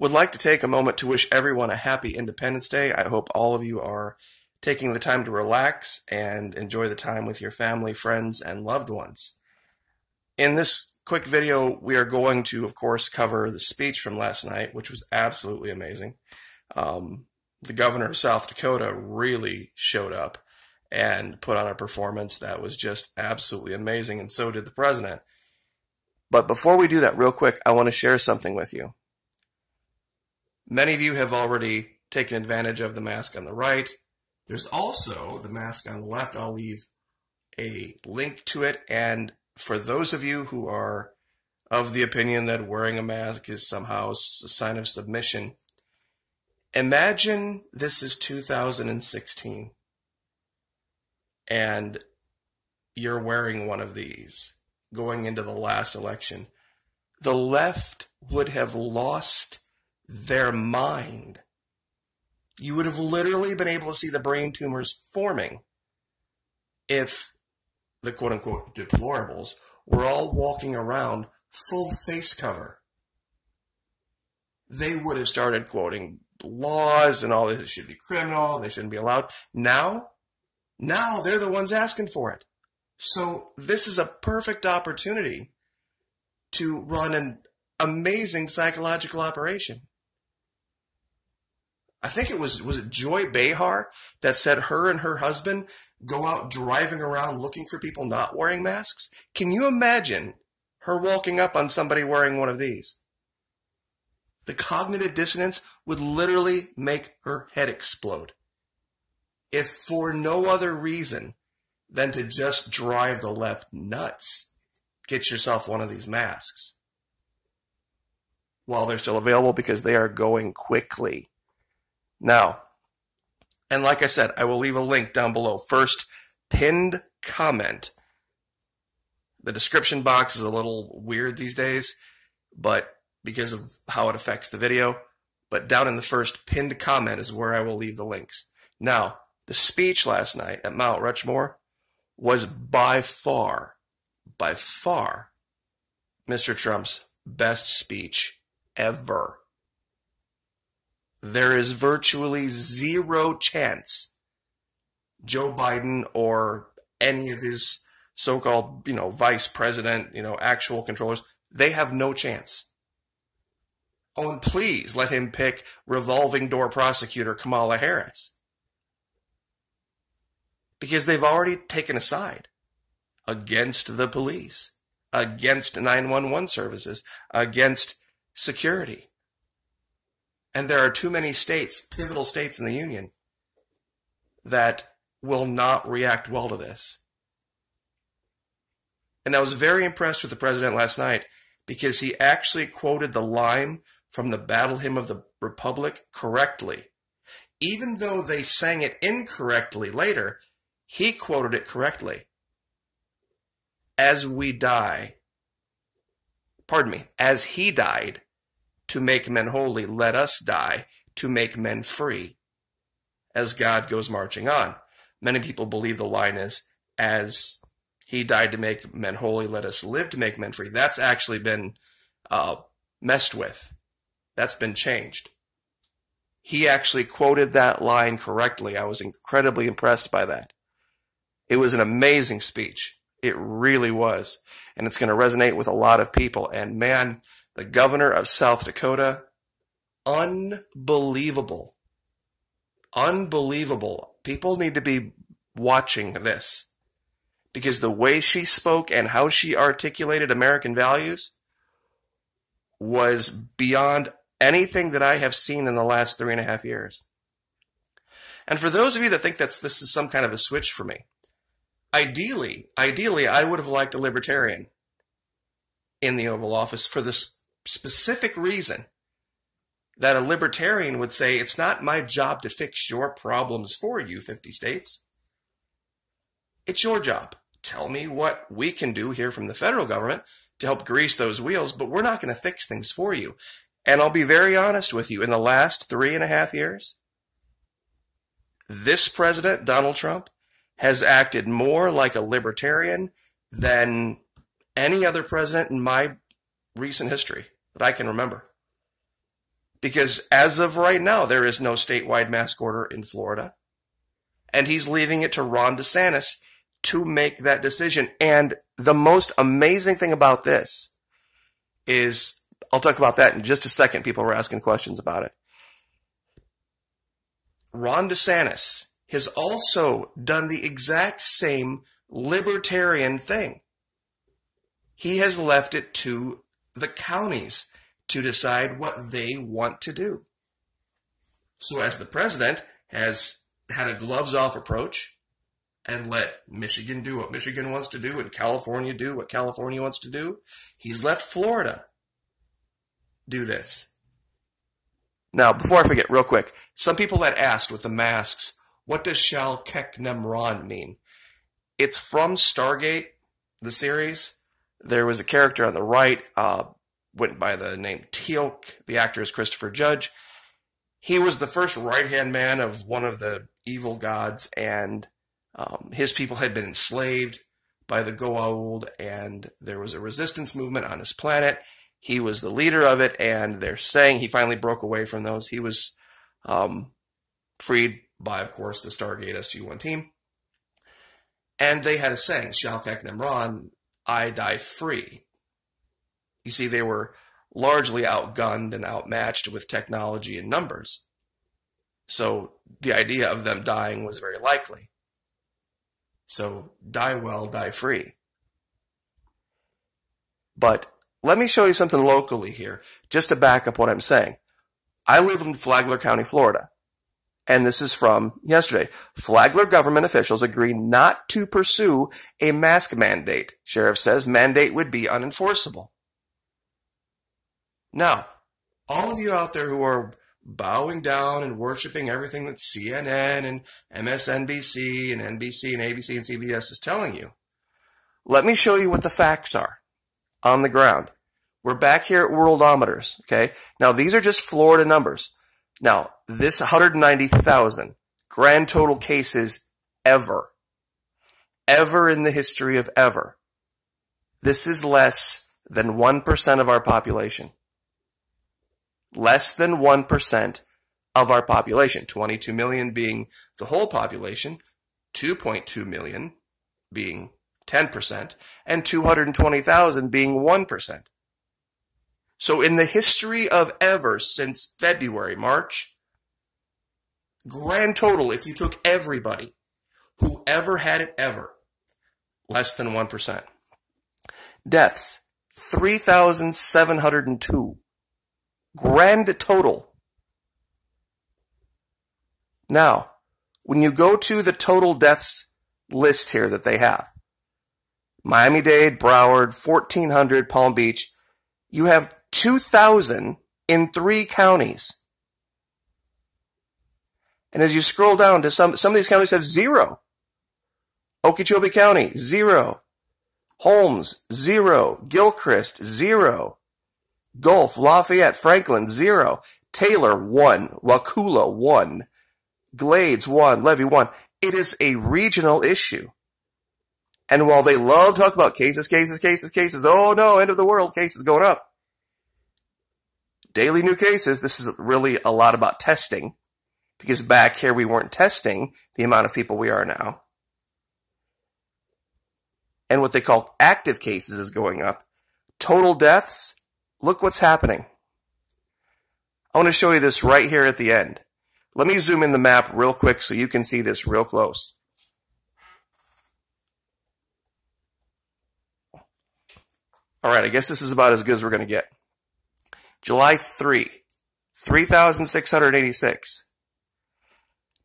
Would like to take a moment to wish everyone a happy Independence Day. I hope all of you are taking the time to relax and enjoy the time with your family, friends, and loved ones. In this quick video, we are going to, of course, cover the speech from last night, which was absolutely amazing. The governor of South Dakota really showed up and put on a performance that was just absolutely amazing, and so did the president. But before we do that, real quick, I want to share something with you. Many of you have already taken advantage of the mask on the right. There's also the mask on the left. I'll leave a link to it. And for those of you who are of the opinion that wearing a mask is somehow a sign of submission, imagine this is 2016 and you're wearing one of these going into the last election. The left would have lost their mind. You would have literally been able to see the brain tumors forming if the quote-unquote deplorables were all walking around full face cover. They would have started quoting laws and all this. It should be criminal. They shouldn't be allowed. Now they're the ones asking for it. So this is a perfect opportunity to run an amazing psychological operation. I think was it Joy Behar that said her and her husband go out driving around looking for people not wearing masks? Can you imagine her walking up on somebody wearing one of these? The cognitive dissonance would literally make her head explode, if for no other reason than to just drive the left nuts. Get yourself one of these masks while they're still available, because they are going quickly. Now, and like I said, I will leave a link down below. First pinned comment. The description box is a little weird these days, but because of how it affects the video. But down in the first pinned comment is where I will leave the links. Now, the speech last night at Mount Rushmore was by far, Mr. Trump's best speech ever. There is virtually zero chance Joe Biden or any of his so-called, vice president, actual controllers, they have no chance. Oh, and please let him pick revolving door prosecutor Kamala Harris, because they've already taken a side against the police, against 911 services, against security. And there are too many states, pivotal states in the union, that will not react well to this. And I was very impressed with the president last night, because he actually quoted the line from the Battle Hymn of the Republic correctly. Even though they sang it incorrectly later, he quoted it correctly. As he died to make men holy, let us die to make men free, as God goes marching on. Many people believe the line is, as he died to make men holy, let us live to make men free. That's actually been messed with. That's been changed. He actually quoted that line correctly. I was incredibly impressed by that. It was an amazing speech. It really was. And it's going to resonate with a lot of people. And man, the governor of South Dakota, unbelievable. Unbelievable. People need to be watching this, because the way she spoke and how she articulated American values was beyond anything that I have seen in the last 3.5 years. And for those of you that think this is some kind of a switch for me, ideally, I would have liked a libertarian in the Oval Office, for the specific reason that a libertarian would say, it's not my job to fix your problems for you, 50 states. It's your job. Tell me what we can do here from the federal government to help grease those wheels, but we're not going to fix things for you. And I'll be very honest with you, in the last 3.5 years, this president, Donald Trump, has acted more like a libertarian than any other president in my recent history that I can remember. Because as of right now, there is no statewide mask order in Florida. And he's leaving it to Ron DeSantis to make that decision. And the most amazing thing about this is, I'll talk about that in just a second. People were asking questions about it. Ron DeSantis has also done the exact same libertarian thing. He has left it to the counties to decide what they want to do. So as the president has had a gloves-off approach and let Michigan do what Michigan wants to do and California do what California wants to do, he's let Florida do this. Now, before I forget, real quick, some people had asked with the masks, what does Shal Kek Nemron mean? It's from Stargate, the series. There was a character on the right, went by the name Teal'c. The actor is Christopher Judge. He was the first right-hand man of one of the evil gods, and his people had been enslaved by the Goa'uld, and there was a resistance movement on his planet. He was the leader of it, and they're saying he finally broke away from those. He was freed by, of course, the Stargate SG-1 team. And they had a saying, Shal Kek Nemron, I die free. You see, they were largely outgunned and outmatched with technology and numbers. So the idea of them dying was very likely. So die well, die free. But let me show you something locally here, just to back up what I'm saying. I live in Flagler County, Florida. And this is from yesterday. Flagler government officials agree not to pursue a mask mandate. Sheriff says mandate would be unenforceable. Now, all of you out there who are bowing down and worshiping everything that CNN and MSNBC and NBC and ABC and CBS is telling you, let me show you what the facts are on the ground. We're back here at worldometers, okay? Now, these are just Florida numbers. Now, this 190,000 grand total cases ever in the history of ever. This is less than 1% of our population. Less than 1% of our population. 22 million being the whole population, 2.2 million being 10%, and 220,000 being 1%. So in the history of ever since February, March, grand total, if you took everybody who ever had it ever, less than 1%. Deaths, 3,702. Grand total. Now, when you go to the total deaths list here that they have, Miami-Dade, Broward, 1,400, Palm Beach, you have 2,000 in 3 counties. And as you scroll down to some of these counties have 0. Okeechobee County, 0. Holmes, 0. Gilchrist, 0. Gulf, Lafayette, Franklin, 0. Taylor, 1. Wakulla, 1. Glades, 1. Levy, 1. It is a regional issue. And while they love to talk about cases, oh no, end of the world, cases going up. Daily new cases, this is really a lot about testing, because back here we weren't testing the amount of people we are now. And what they call active cases is going up. Total deaths, look what's happening. I want to show you this right here at the end. Let me zoom in the map real quick so you can see this real close. All right, I guess this is about as good as we're going to get. July 3, 3,686.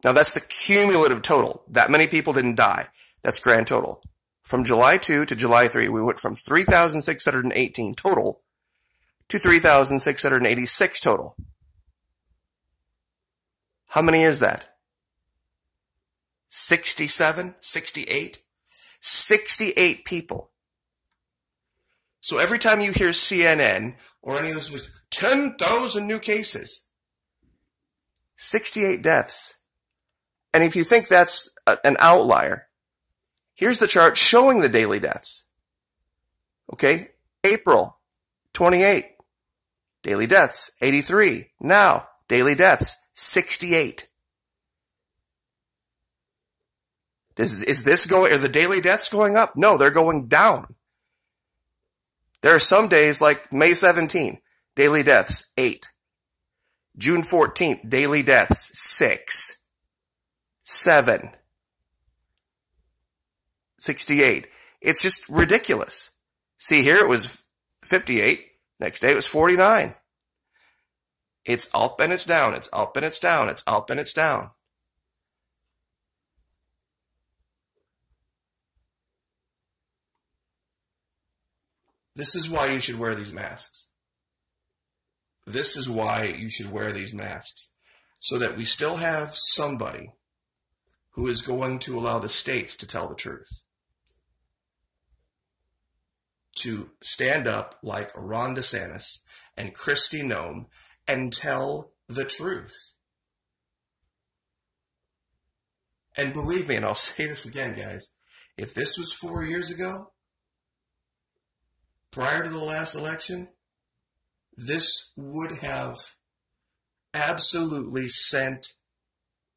Now that's the cumulative total. That many people didn't die. That's grand total. From July 2 to July 3, we went from 3,618 total to 3,686 total. How many is that? 67? 68? 68 people. So every time you hear CNN or any of those with 10,000 new cases, 68 deaths. And if you think that's an outlier, here's the chart showing the daily deaths. Okay, April, 28, Daily deaths, 83. Now, daily deaths, 68. Is this going, are the daily deaths going up? No, they're going down. There are some days like May 17, daily deaths, 8. June 14th, daily deaths, 6. 7. 68. It's just ridiculous. See, here it was 58. Next day it was 49. It's up and it's down. It's up and it's down. It's up and it's down. This is why you should wear these masks. This is why you should wear these masks. So that we still have somebody who is going to allow the states to tell the truth. To stand up like Ron DeSantis and Kristi Noem and tell the truth. And believe me, and I'll say this again, guys, if this was 4 years ago, prior to the last election, this would have absolutely sent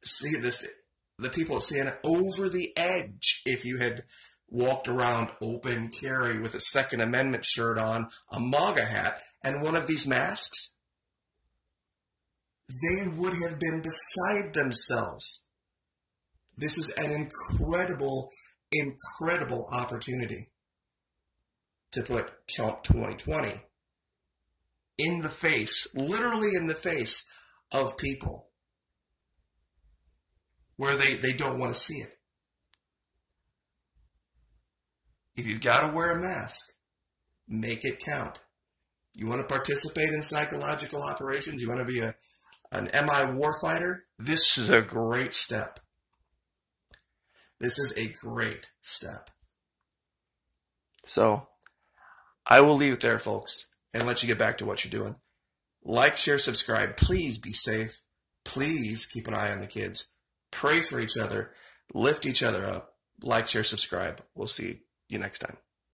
the people at CNN over the edge if you had walked around open carry with a Second Amendment shirt on, a MAGA hat, and one of these masks. They would have been beside themselves. This is an incredible, incredible opportunity to put Trump 2020 in the face, literally in the face of people where they don't want to see it. If you've got to wear a mask, make it count. You want to participate in psychological operations? You want to be an MI warfighter? This is a great step. This is a great step. So, I will leave it there, folks, and let you get back to what you're doing. Like, share, subscribe. Please be safe. Please keep an eye on the kids. Pray for each other. Lift each other up. Like, share, subscribe. We'll see you next time.